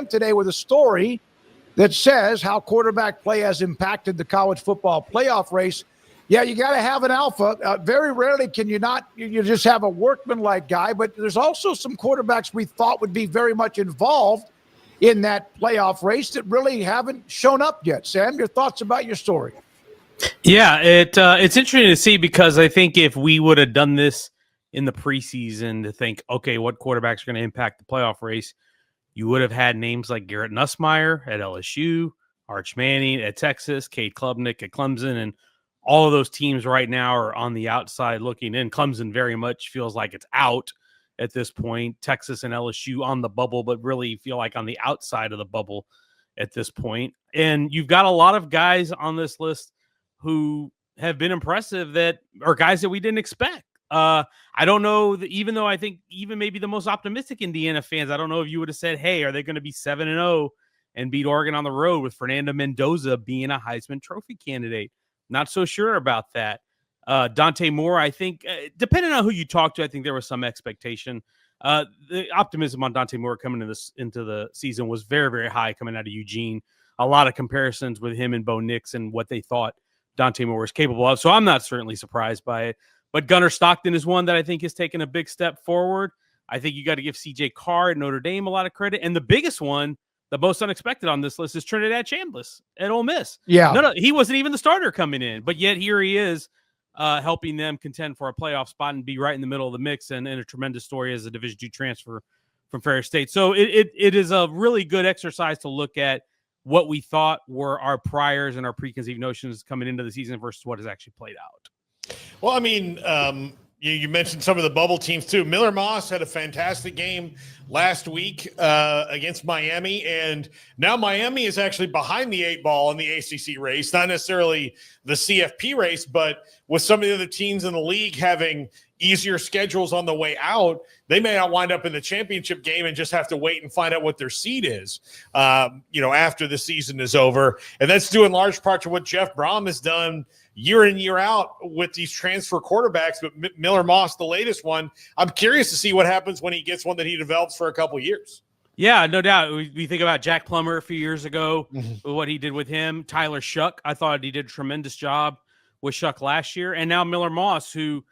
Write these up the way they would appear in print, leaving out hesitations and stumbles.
A&M today with a story that says how quarterback play has impacted the college football playoff race. Yeah, you got to have an alpha. Very rarely can you not. You just have a workman-like guy. But there's also some quarterbacks we thought would be very much involved in that playoff race that really haven't shown up yet. Sam, your thoughts about your story? Yeah, it's interesting to see, because I think if we would have done this in the preseason to think, okay, what quarterbacks are going to impact the playoff race, you would have had names like Garrett Nussmeier at LSU, Arch Manning at Texas, Cade Klubnik at Clemson, and all of those teams right now are on the outside looking in. Clemson very much feels like it's out at this point. Texas and LSU on the bubble, but really feel like on the outside of the bubble at this point. And you've got a lot of guys on this list who have been impressive that are guys that we didn't expect. I don't know, even though I think even maybe the most optimistic Indiana fans, I don't know if you would have said, hey, are they going to be 7-0 and beat Oregon on the road with Fernando Mendoza being a Heisman Trophy candidate? Not so sure about that. Dante Moore, I think, depending on who you talk to, I think there was some expectation. The optimism on Dante Moore coming into the season was very, very high coming out of Eugene. A lot of comparisons with him and Bo Nix and what they thought Dante Moore was capable of. So I'm not certainly surprised by it. But Gunnar Stockton is one that I think has taken a big step forward. I think you got to give CJ Carr at Notre Dame a lot of credit. And the biggest one, the most unexpected on this list, is Trinidad Chambliss at Ole Miss. Yeah. No, he wasn't even the starter coming in, but yet here he is helping them contend for a playoff spot and be right in the middle of the mix, and a tremendous story as a Division II transfer from Ferris State. So it is a really good exercise to look at what we thought were our priors and our preconceived notions coming into the season versus what has actually played out. Well, I mean, you mentioned some of the bubble teams too. Miller Moss had a fantastic game last week against Miami, and now Miami is actually behind the 8 ball in the ACC race, not necessarily the CFP race, but with some of the other teams in the league having easier schedules on the way out, they may not wind up in the championship game and just have to wait and find out what their seed is, after the season is over. And that's due in large part to what Jeff Brom has done year in, year out with these transfer quarterbacks, but Miller Moss, the latest one, I'm curious to see what happens when he gets one that he develops for a couple of years. Yeah, no doubt. We think about Jack Plummer a few years ago, what he did with him. Tyler Shuck, I thought he did a tremendous job with Shuck last year. And now Miller Moss, who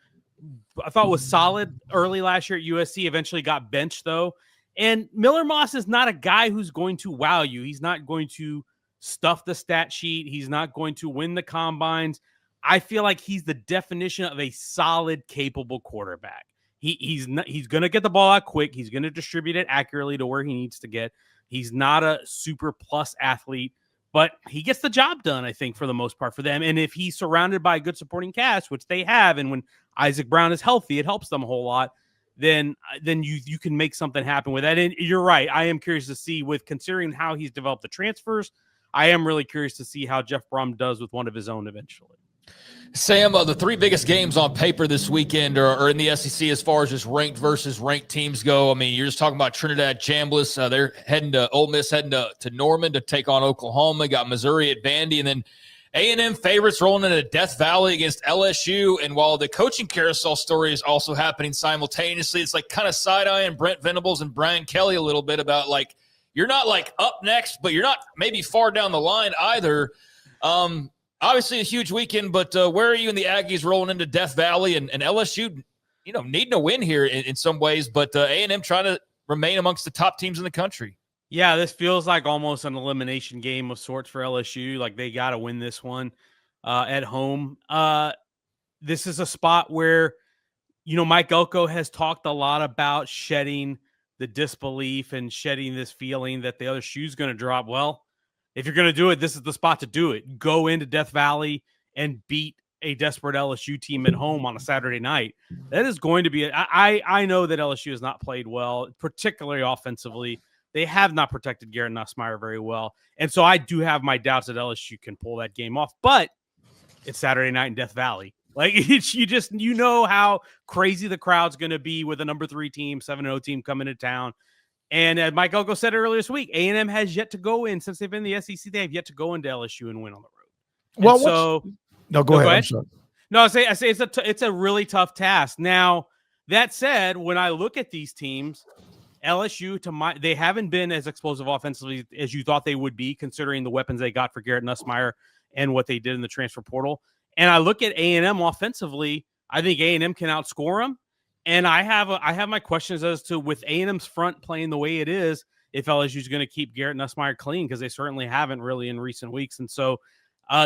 I thought was solid early last year at USC, eventually got benched, though. And Miller Moss is not a guy who's going to wow you. He's not going to stuff the stat sheet. He's not going to win the combines. I feel like he's the definition of a solid, capable quarterback. He's going to get the ball out quick. He's going to distribute it accurately to where he needs to get. He's not a super plus athlete, but he gets the job done, I think, for the most part for them. And if he's surrounded by a good supporting cast, which they have, and when Isaac Brown is healthy, it helps them a whole lot, then you can make something happen with that. And you're right. I am curious to see, with considering how he's developed the transfers, I am really curious to see how Jeff Brom does with one of his own eventually. Sam, the 3 biggest games on paper this weekend are in the SEC as far as just ranked versus ranked teams go. I mean, you're just talking about Trinidad Chambliss. They're heading to Ole Miss, heading to Norman to take on Oklahoma. Got Missouri at Vandy, and then A&M favorites rolling into Death Valley against LSU. And while the coaching carousel story is also happening simultaneously, it's like kind of side-eyeing Brent Venables and Brian Kelly a little bit about, like, you're not like up next, but you're not maybe far down the line either. Obviously a huge weekend, but where are you in the Aggies rolling into Death Valley and LSU, needing a win here in some ways, but A&M trying to remain amongst the top teams in the country? Yeah, this feels like almost an elimination game of sorts for LSU. Like, they got to win this one at home. This is a spot where, Mike Elko has talked a lot about shedding the disbelief and shedding this feeling that the other shoe's going to drop. Well, if you're going to do it, this is the spot to do it. Go into Death Valley and beat a desperate LSU team at home on a Saturday night. That is going to be I know that LSU has not played well, particularly offensively. They have not protected Garrett Nussmeier very well. And so I do have my doubts that LSU can pull that game off. But it's Saturday night in Death Valley. Like, you know how crazy the crowd's going to be with a number 3 team, 7-0 team coming to town. And as Mike Elko said earlier this week, A&M has yet to go in, since they've been in the SEC, they have yet to go into LSU and win on the road. Go ahead. I'm sorry. No, I say it's a really tough task. Now, that said, when I look at these teams, LSU, they haven't been as explosive offensively as you thought they would be, considering the weapons they got for Garrett Nussmeier and what they did in the transfer portal. And I look at A&M offensively. I think A&M can outscore them. And I have my questions as to, with A&M's front playing the way it is, if LSU is going to keep Garrett Nussmeier clean, because they certainly haven't really in recent weeks. And so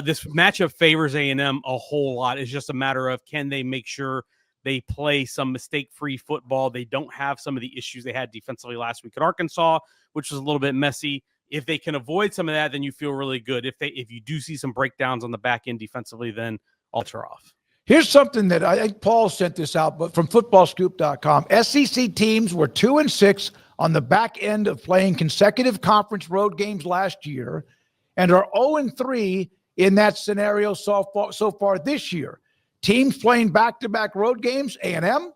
this matchup favors A&M a whole lot. It's just a matter of, can they make sure they play some mistake-free football? They don't have some of the issues they had defensively last week at Arkansas, which was a little bit messy. If they can avoid some of that, then you feel really good. If you do see some breakdowns on the back end defensively, then alter off. Here's something that I think Paul sent this out, but from footballscoop.com. SEC teams were 2-6 on the back end of playing consecutive conference road games last year, and are 0-3 in that scenario so far this year. Teams playing back-to-back road games: A&M,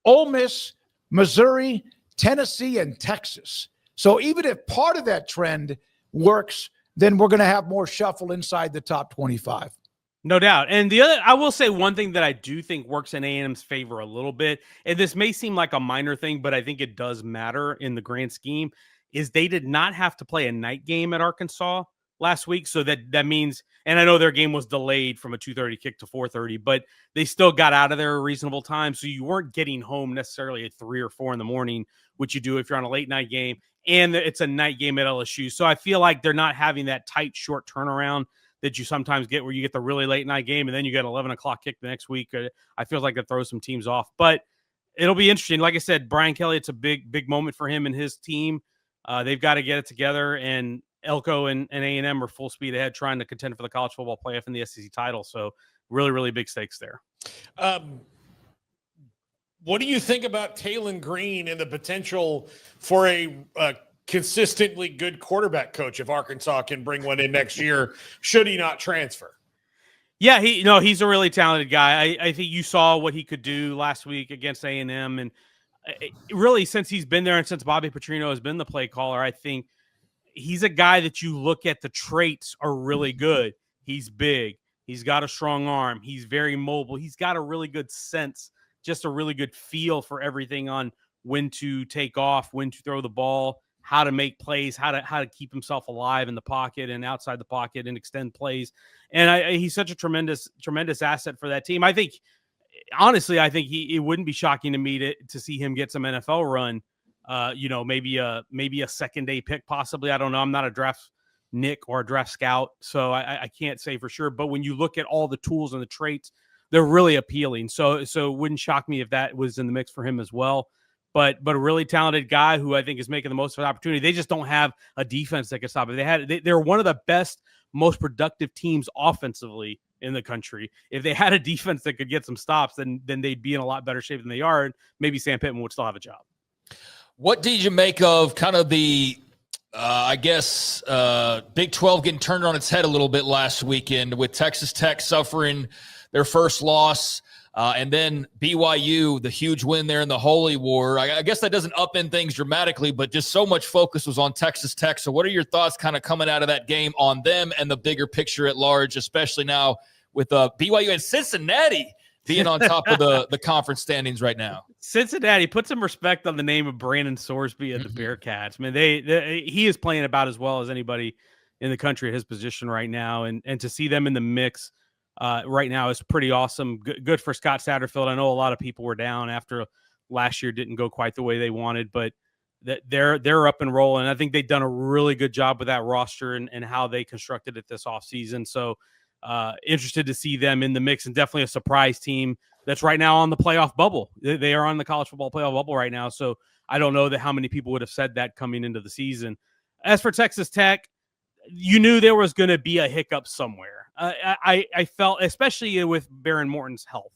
Ole Miss, Missouri, Tennessee, and Texas. So even if part of that trend works, then we're going to have more shuffle inside the top 25. No doubt. And I will say one thing that I do think works in A&M's favor a little bit, and this may seem like a minor thing, but I think it does matter in the grand scheme, is they did not have to play a night game at Arkansas last week. So that means, and I know their game was delayed from a 2:30 kick to 4:30, but they still got out of there a reasonable time. So you weren't getting home necessarily at 3 or 4 in the morning, which you do if you're on a late night game, and it's a night game at LSU. So I feel like they're not having that tight, short turnaround that you sometimes get, where you get the really late night game and then you get 11 o'clock kick the next week. I feel like that throws some teams off, but it'll be interesting. Like I said, Brian Kelly, it's a big moment for him and his team. They've got to get it together, and Elko and A&M are full speed ahead trying to contend for the college football playoff and the SEC title. So really, really big stakes there. What do you think about Talon Green and the potential for a consistently good quarterback coach if Arkansas can bring one in next year, should he not transfer? Yeah, he's a really talented guy. I think you saw what he could do last week against A&M, and really, since he's been there and since Bobby Petrino has been the play caller, I think he's a guy that you look at, the traits are really good. He's big. He's got a strong arm. He's very mobile. He's got a really good sense, just a really good feel for everything on when to take off, when to throw the ball, how to make plays, how to keep himself alive in the pocket and outside the pocket and extend plays. And he's such a tremendous asset for that team. I think, honestly, it wouldn't be shocking to me to see him get some NFL run. Maybe a second day pick, possibly. I don't know. I'm not a draft Nick or a draft scout, so I can't say for sure. But when you look at all the tools and the traits, they're really appealing. So it wouldn't shock me if that was in the mix for him as well. But a really talented guy who I think is making the most of the opportunity. They just don't have a defense that can stop it. They're one of the best, most productive teams offensively in the country. If they had a defense that could get some stops, then they'd be in a lot better shape than they are. And maybe Sam Pittman would still have a job. What did you make of kind of the, Big 12 getting turned on its head a little bit last weekend with Texas Tech suffering their first loss, and then BYU, the huge win there in the Holy War? I guess that doesn't upend things dramatically, but just so much focus was on Texas Tech. So what are your thoughts kind of coming out of that game on them and the bigger picture at large, especially now with BYU and Cincinnati being on top of the conference standings right now? Cincinnati, put some respect on the name of Brandon Sorsby at the Bearcats. I mean, he is playing about as well as anybody in the country at his position right now, and to see them in the mix right now is pretty awesome. Good for Scott Satterfield. I know a lot of people were down after last year didn't go quite the way they wanted, but they're up and rolling. I think they've done a really good job with that roster and how they constructed it this offseason. So interested to see them in the mix, and definitely a surprise team that's right now on the playoff bubble. They are on the college football playoff bubble right now. So I don't know how many people would have said that coming into the season. As for Texas Tech, you knew there was going to be a hiccup somewhere. I felt, especially with Baron Morton's health.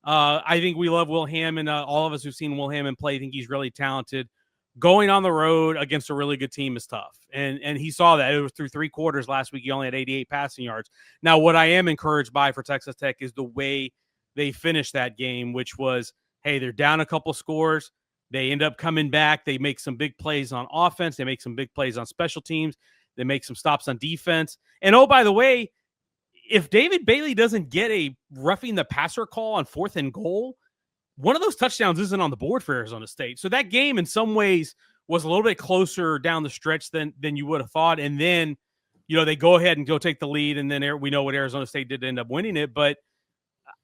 I think we love Will Hammond. All of us who've seen Will Hammond play think he's really talented. Going on the road against a really good team is tough. And he saw that. It was through 3 quarters last week. He only had 88 passing yards. Now, what I am encouraged by for Texas Tech is the way they finished that game, which was, hey, they're down a couple scores. They end up coming back. They make some big plays on offense. They make some big plays on special teams. They make some stops on defense. And, oh, by the way, if David Bailey doesn't get a roughing the passer call on 4th and goal, one of those touchdowns isn't on the board for Arizona State. So that game in some ways was a little bit closer down the stretch than you would have thought. And then, they go ahead and go take the lead. And then we know what Arizona State did to end up winning it. But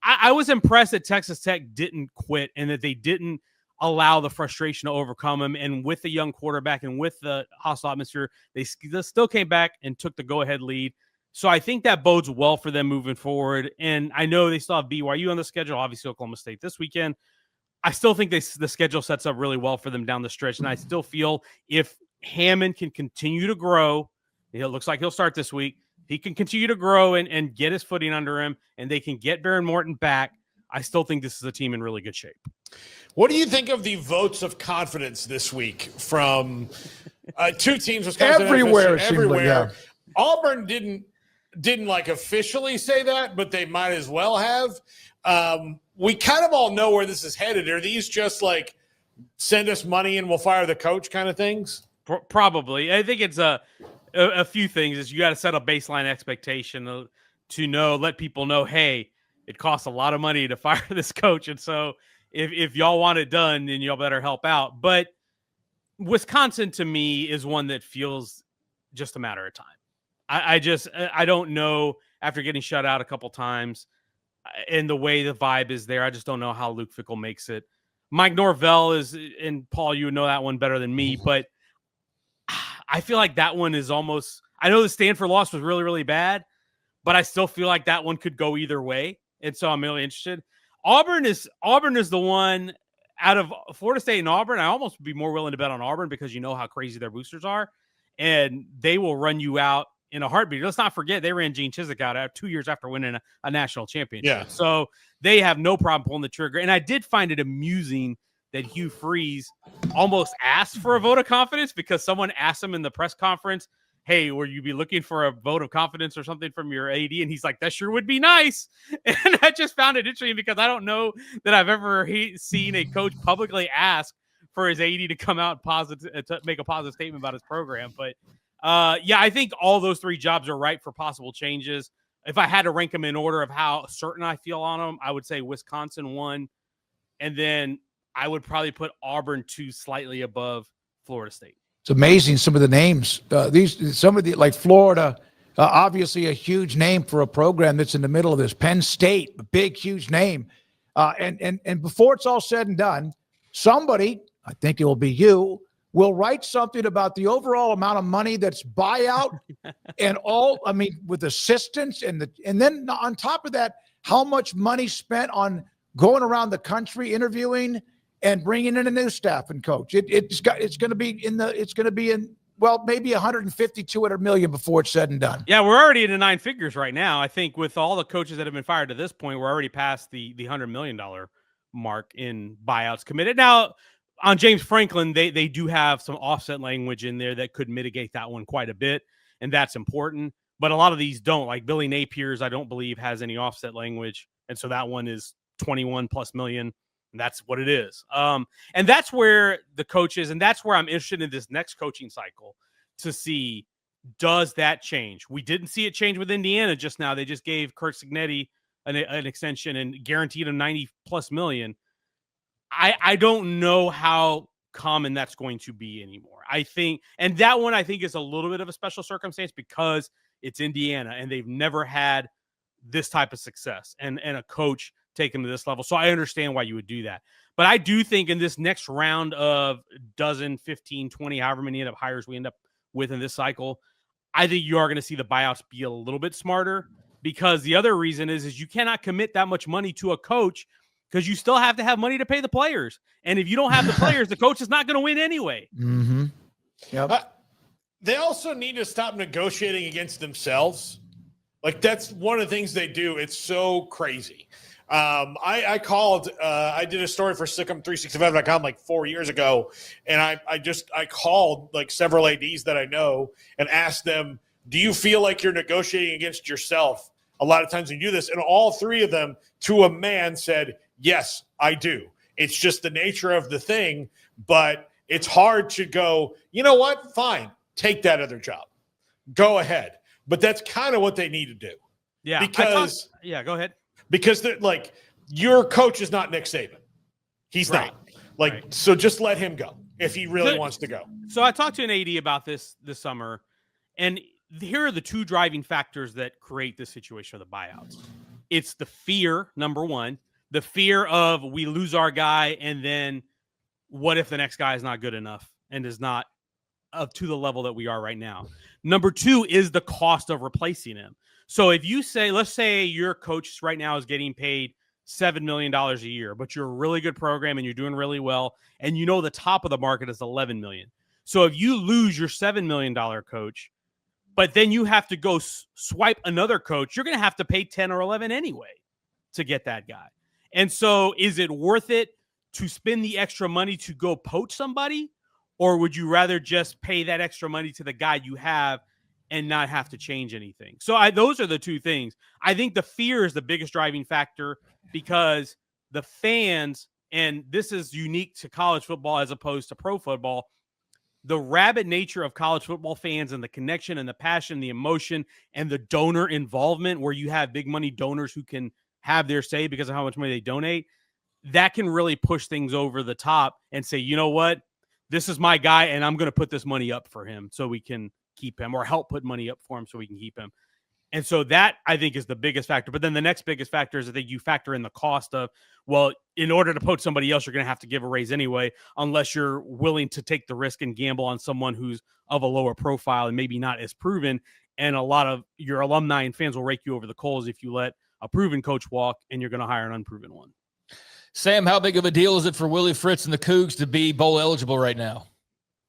I was impressed that Texas Tech didn't quit and that they didn't allow the frustration to overcome them. And with the young quarterback and with the hostile atmosphere, they still came back and took the go-ahead lead. So I think that bodes well for them moving forward. And I know they still have BYU on the schedule, obviously Oklahoma State this weekend. I still think the schedule sets up really well for them down the stretch. And I still feel if Hammond can continue to grow, it looks like he'll start this week. He can continue to grow and get his footing under him, and they can get Baron Morton back. I still think this is a team in really good shape. What do you think of the votes of confidence this week from two teams? Wisconsin everywhere. Everywhere. Yeah. Auburn didn't like officially say that, but they might as well have. We kind of all know where this is headed. Are these just like send us money and we'll fire the coach kind of things? Probably. I think it's a few things. Is you got to set a baseline expectation to let people know, hey, it costs a lot of money to fire this coach. And so if y'all want it done, then y'all better help out. But Wisconsin to me is one that feels just a matter of time. I don't know, after getting shut out a couple times and the way the vibe is there, I just don't know how Luke Fickell makes it. Mike Norvell is, and Paul, you would know that one better than me, but I feel like that one is almost, I know the Stanford loss was really, really bad, but I still feel like that one could go either way. And so I'm really interested. Auburn is the one out of Florida State and Auburn. I almost would be more willing to bet on Auburn because you know how crazy their boosters are, and they will run you out in a heartbeat. Let's not forget they ran Gene Chizik out 2 years after winning a national championship. Yeah. So they have no problem pulling the trigger. And I did find it amusing that Hugh Freeze almost asked for a vote of confidence because someone asked him in the press conference, hey, will you be looking for a vote of confidence or something from your AD? And he's like, that sure would be nice. And I just found it interesting because I don't know that I've ever seen a coach publicly ask for his AD to come out to make a positive statement about his program. But yeah, I think all those three jobs are ripe for possible changes. If I had to rank them in order of how certain I feel on them, I would say Wisconsin 1, and then I would probably put Auburn 2, slightly above Florida State. It's amazing some of the names. Like Florida, obviously a huge name for a program that's in the middle of this. Penn State, a big, huge name. And before it's all said and done, somebody, I think it will be you, will write something about the overall amount of money that's buyout and with assistance and then on top of that, how much money spent on going around the country interviewing and bringing in a new staff and coach. It's going to be maybe 150, 200 million before it's said and done. Yeah, we're already into 9 figures right now. I think with all the coaches that have been fired to this point, we're already past the $100 million mark in buyouts committed. Now, on James Franklin, they do have some offset language in there that could mitigate that one quite a bit, and that's important. But a lot of these don't. Like Billy Napier's, I don't believe has any offset language, and so that one is 21 plus million. And that's what it is. And that's where the coaches, and that's where I'm interested in this next coaching cycle to see, does that change? We didn't see it change with Indiana just now. They just gave Kurt Signetti an extension and guaranteed him 90 plus million. I don't know how common that's going to be anymore. I think, and that one I think is a little bit of a special circumstance because it's Indiana and they've never had this type of success and a coach take them to this level. So I understand why you would do that. But I do think in this next round of 12, 15, 20, however many hires we end up with in this cycle, I think you are going to see the buyouts be a little bit smarter because the other reason is you cannot commit that much money to a coach because you still have to have money to pay the players. And if you don't have the players, the coach is not going to win anyway. Mm-hmm. Yep. They also need to stop negotiating against themselves. Like that's one of the things they do. It's so crazy. I did a story for Sikkim365.com like 4 years ago. And I called like several ADs that I know and asked them, do you feel like you're negotiating against yourself a lot of times when you do this? And all three of them to a man said, yes, I do. It's just the nature of the thing, but it's hard to go, you know what? Fine. Take that other job. Go ahead. But that's kind of what they need to do. Yeah. Because go ahead. Because they're like, your coach is not Nick Saban. He's Right. not. Like, Right. so just let him go if he really wants to go. So I talked to an AD about this summer, and here are the two driving factors that create this situation of the buyouts. It's the fear, number one, the fear of we lose our guy, and then what if the next guy is not good enough and is not up to the level that we are right now? Number two is the cost of replacing him. So if you say, let's say your coach right now is getting paid $7 million a year, but you're a really good program and you're doing really well, and you know the top of the market is $11 million. So if you lose your $7 million coach, but then you have to go swipe another coach, you're going to have to pay 10 or 11 anyway to get that guy. And so is it worth it to spend the extra money to go poach somebody, or would you rather just pay that extra money to the guy you have and not have to change anything? So those are the two things. I think the fear is the biggest driving factor, because the fans, and this is unique to college football as opposed to pro football, the rabid nature of college football fans and the connection and the passion, the emotion, and the donor involvement, where you have big money donors who can have their say because of how much money they donate, that can really push things over the top and say, you know what, this is my guy, and I'm going to put this money up for him so we can keep him, or help put money up for him so we can keep him. And so that, I think, is the biggest factor. But then the next biggest factor is, I think, you factor in the cost of, well, in order to poach somebody else, you're going to have to give a raise anyway, unless you're willing to take the risk and gamble on someone who's of a lower profile and maybe not as proven. And a lot of your alumni and fans will rake you over the coals if you let a proven coach walk and you're going to hire an unproven one. Sam, how big of a deal is it for Willie Fritz and the Cougs to be bowl eligible right now?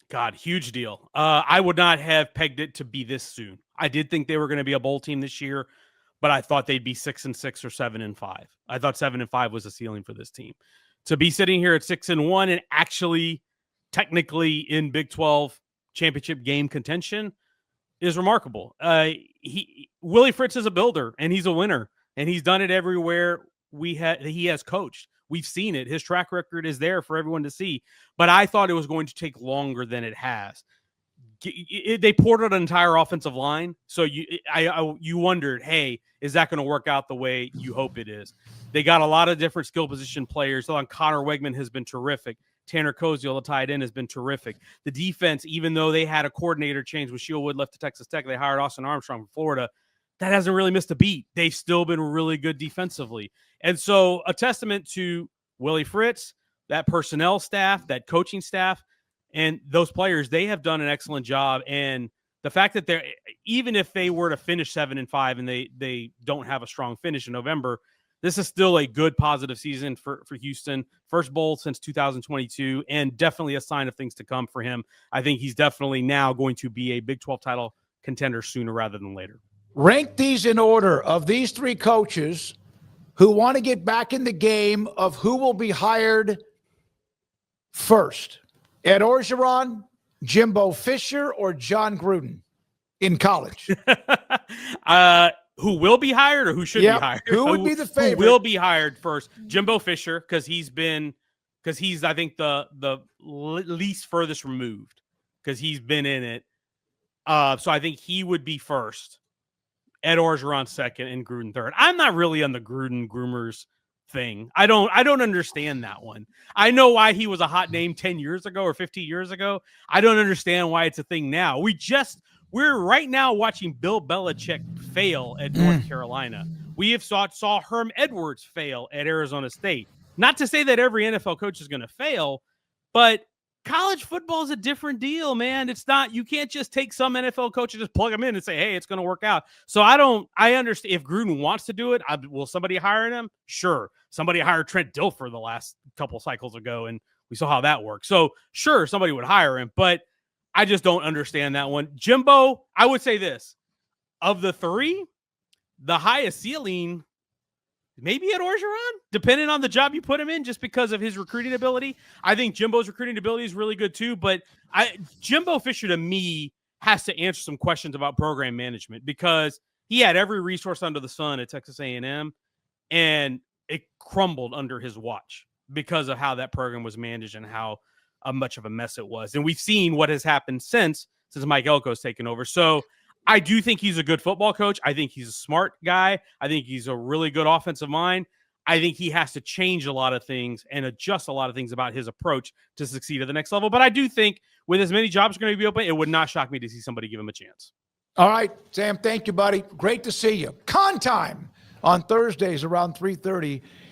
God, huge deal. I would not have pegged it to be this soon. I did think they were going to be a bowl team this year, but I thought they'd be 6-6 or 7-5. I thought 7-5 was the ceiling for this team. To be sitting here at 6-1 and actually technically in Big 12 championship game contention is remarkable. Willie Fritz is a builder, and he's a winner, and he's done it everywhere he has coached. We've seen it. His track record is there for everyone to see. But I thought it was going to take longer than it has. They poured out an entire offensive line. So you wondered, hey, is that going to work out the way you hope it is? They got a lot of different skill position players. So Connor Wegman has been terrific. Tanner Koziel, the tight end, has been terrific. The defense, even though they had a coordinator change when Shieldwood left to Texas Tech, they hired Austin Armstrong from Florida. That hasn't really missed a beat. They've still been really good defensively. And so a testament to Willie Fritz, that personnel staff, that coaching staff, and those players, they have done an excellent job. And the fact that they're, even if they were to finish 7-5 and they don't have a strong finish in November, this is still a good positive season for Houston. First bowl since 2022, and definitely a sign of things to come for him. I think he's definitely now going to be a Big 12 title contender sooner rather than later. Rank these in order of these three coaches who want to get back in the game of who will be hired first. Ed Orgeron, Jimbo Fisher, or Jon Gruden in college? Who will be hired or who should be hired? Who would be the favorite? Who will be hired first? Jimbo Fisher, because he's, I think, the least furthest removed, because he's been in it. So I think he would be first. Ed Orgeron second, and Gruden third. I'm not really on the Gruden groomers thing. I don't understand that one. I know why he was a hot name 10 years ago or 15 years ago. I don't understand why it's a thing now. We're right now watching Bill Belichick fail at North Carolina. We have saw Herm Edwards fail at Arizona State. Not to say that every NFL coach is going to fail, but college football is a different deal, man. It's not, you can't just take some NFL coach and just plug them in and say, hey, it's going to work out. So I understand if Gruden wants to do it. Will somebody hire him? Sure. Somebody hired Trent Dilfer the last couple cycles ago, and we saw how that worked. So sure, somebody would hire him, but I just don't understand that one. Jimbo, I would say this. Of the three, the highest ceiling, maybe at Orgeron, depending on the job you put him in, just because of his recruiting ability. I think Jimbo's recruiting ability is really good too, but Jimbo Fisher, to me, has to answer some questions about program management, because he had every resource under the sun at Texas A&M, and it crumbled under his watch because of how that program was managed and how much of a mess it was. And we've seen what has happened since Mike Elko has taken over. So I do think he's a good football coach. I think he's a smart guy. I think he's a really good offensive mind. I think he has to change a lot of things and adjust a lot of things about his approach to succeed at the next level. But I do think with as many jobs going to be open, it would not shock me to see somebody give him a chance. All right, Sam, thank you, buddy. Great to see you. Con time on Thursdays around 3:30